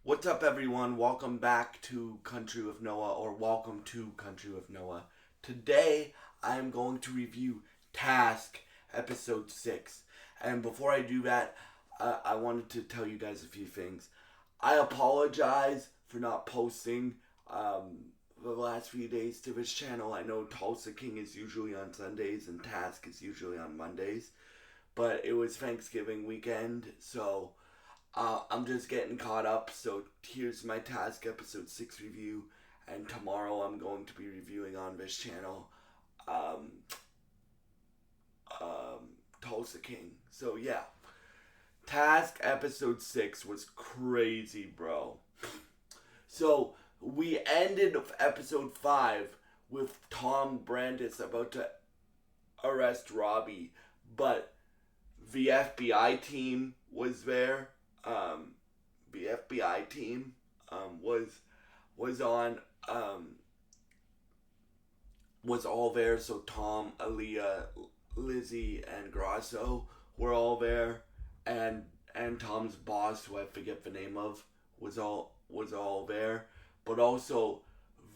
What's up, everyone? Welcome back to Country with Noah, or welcome to Country with Noah. Today, I am going to review Task Episode 6. And before I do that, I wanted to tell you guys a few things. I apologize for not posting the last few days to this channel. I know Tulsa King is usually on Sundays and Task is usually on Mondays. But it was Thanksgiving weekend, so I'm just getting caught up. So here's my Task Episode 6 review, and tomorrow I'm going to be reviewing on this channel um, Tulsa King. So yeah, Task Episode 6 was crazy, bro. So we ended Episode 5 with Tom Brandis about to arrest Robbie, but the FBI team was there. Um, the FBI team was on was all there. So Tom, Aaliyah, Lizzie, and Grasso were all there, and Tom's boss, who I forget the name of, was all there. But also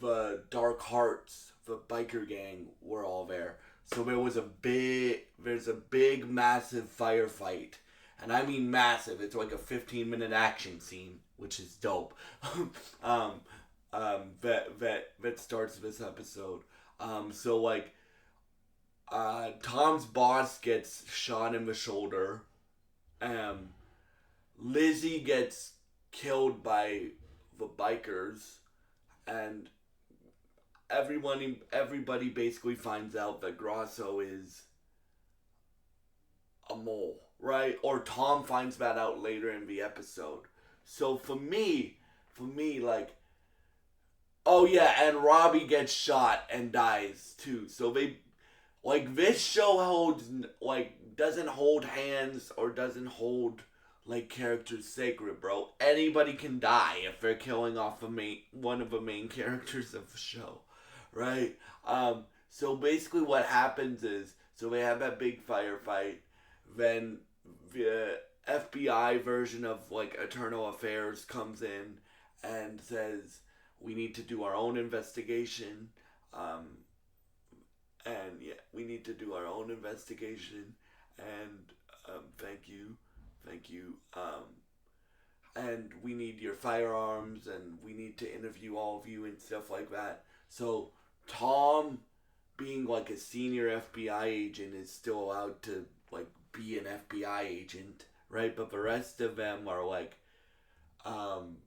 the Dark Hearts, the biker gang, were all there. So there's a big massive firefight, and I mean massive. It's like a 15-minute action scene, which is dope. um, that starts this episode. So like, Tom's boss gets shot in the shoulder. Um, Lizzie gets killed by the bikers, and everybody basically finds out that Grasso is a mole, right? Or Tom finds that out later in the episode. So for me, like, oh yeah, and Robbie gets shot and dies too. So they, like, this show holds, like, doesn't hold hands or doesn't hold like characters sacred, bro. Anybody can die if they're killing off one of the main characters of the show, right? So basically, what happens is, so they have that big firefight. Then the FBI version of like Eternal Affairs comes in and says we need to do our own investigation. Um, and yeah, we need to do our own investigation. And thank you. And we need your firearms, and we need to interview all of you and stuff like that. So Tom, being like a senior FBI agent, is still allowed to like be an FBI agent, right? But the rest of them are like, um,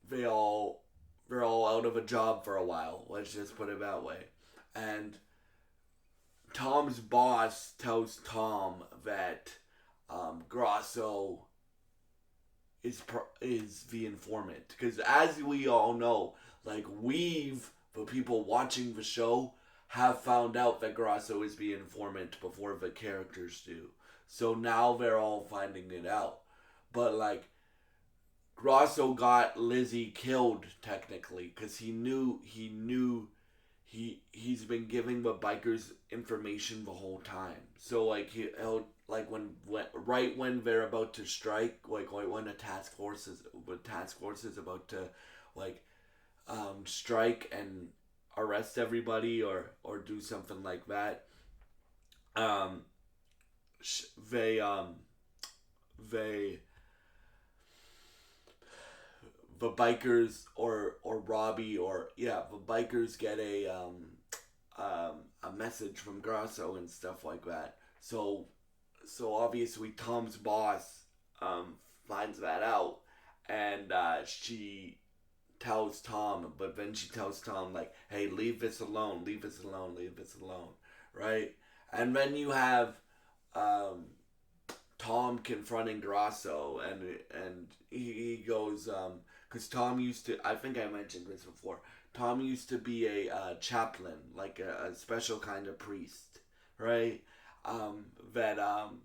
they all they're all out of a job for a while. Let's just put it that way. And Tom's boss tells Tom that Grasso is the informant, because as we all know, like, the people watching the show have found out that Grasso is the informant before the characters do. So now they're all finding it out. But like, Grasso got Lizzie killed technically because he's been giving the bikers information the whole time. So like, he'll like, when right when they're about to strike, like when a task force is about to like strike and arrest everybody, or do something like that. Um, they they the bikers, or Robbie, or yeah, the bikers get a message from Grasso and stuff like that. So obviously Tom's boss finds that out, and she tells Tom, but then she tells Tom like, "Hey, leave this alone, leave this alone, leave this alone," right? And then you have um, Tom confronting Grasso, and he goes, because Tom used to, I think I mentioned this before. Tom used to be a chaplain, like a special kind of priest, right? That um,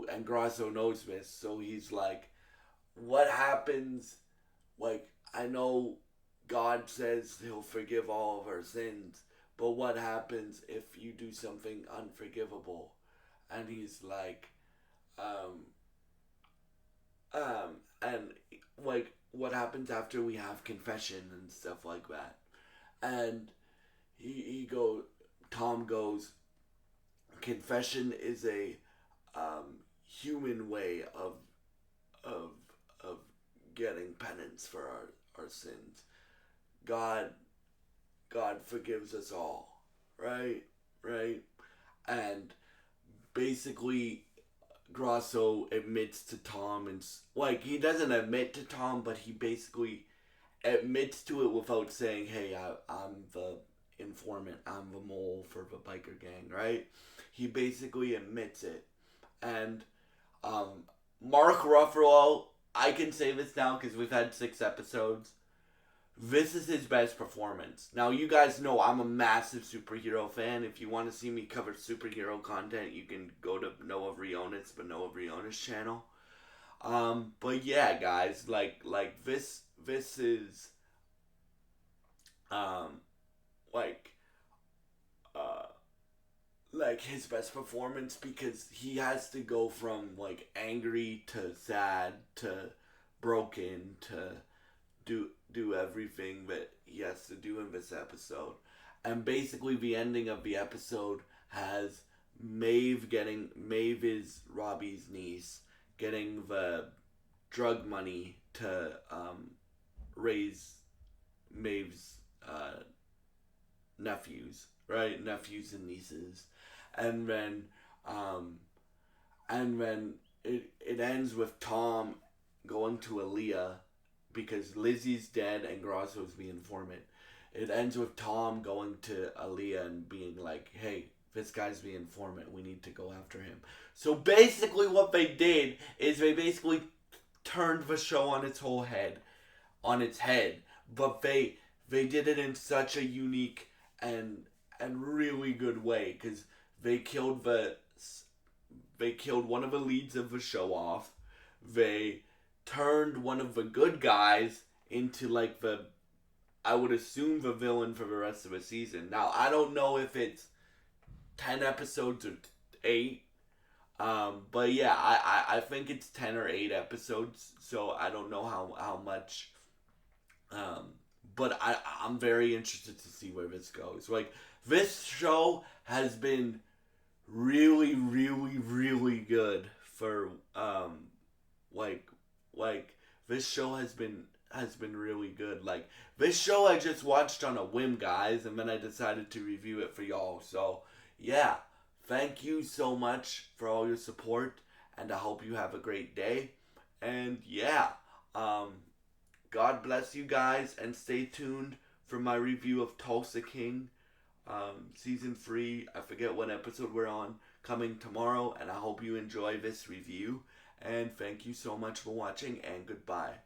and Grasso knows this, so he's like, what happens? Like, I know God says He'll forgive all of our sins, but what happens if you do something unforgivable? And he's like, um, what happens after we have confession and stuff like that. And Tom goes, confession is a human way of of getting penance for our sins. God God forgives us all, right? Right? And basically Grosso admits to Tom, and like, he doesn't admit to Tom, but he basically admits to it without saying, "Hey, I'm the informant. I'm the mole for the biker gang." Right? He basically admits it, and Mark Ruffalo. I can say this now because we've had 6 episodes. This is his best performance. Now, you guys know I'm a massive superhero fan. If you want to see me cover superhero content, you can go to Noah Briones' channel. But yeah, guys, this is um like uh like his best performance, because he has to go from like angry to sad to broken to do everything that he has to do in this episode. And basically the ending of the episode has Maeve is Robbie's niece, getting the drug money to raise Maeve's nephews, right? Nephews and nieces. And then um and then it ends with Tom going to Aaliyah because Lizzie's dead and Grosso's the informant. It ends with Tom going to Aaliyah and being like, "Hey, this guy's the informant. We need to go after him." So basically what they did is they basically turned the show on its head. But they did it in such a unique and really good way, because they killed one of the leads of the show off. They turned one of the good guys into like I would assume the villain for the rest of the season. Now, I don't know if it's 10 episodes or 8. But yeah, I think it's 10 or 8 episodes, so I don't know how much. But I'm very interested to see where this goes. Like, this show has been really, really, really good for like this show has been really good. Like, this show I just watched on a whim, guys, and then I decided to review it for y'all. So yeah, thank you so much for all your support, and I hope you have a great day. And yeah, God bless you guys, and stay tuned for my review of Tulsa King, season 3. I forget what episode we're on, coming tomorrow, and I hope you enjoy this review. And thank you so much for watching, and goodbye.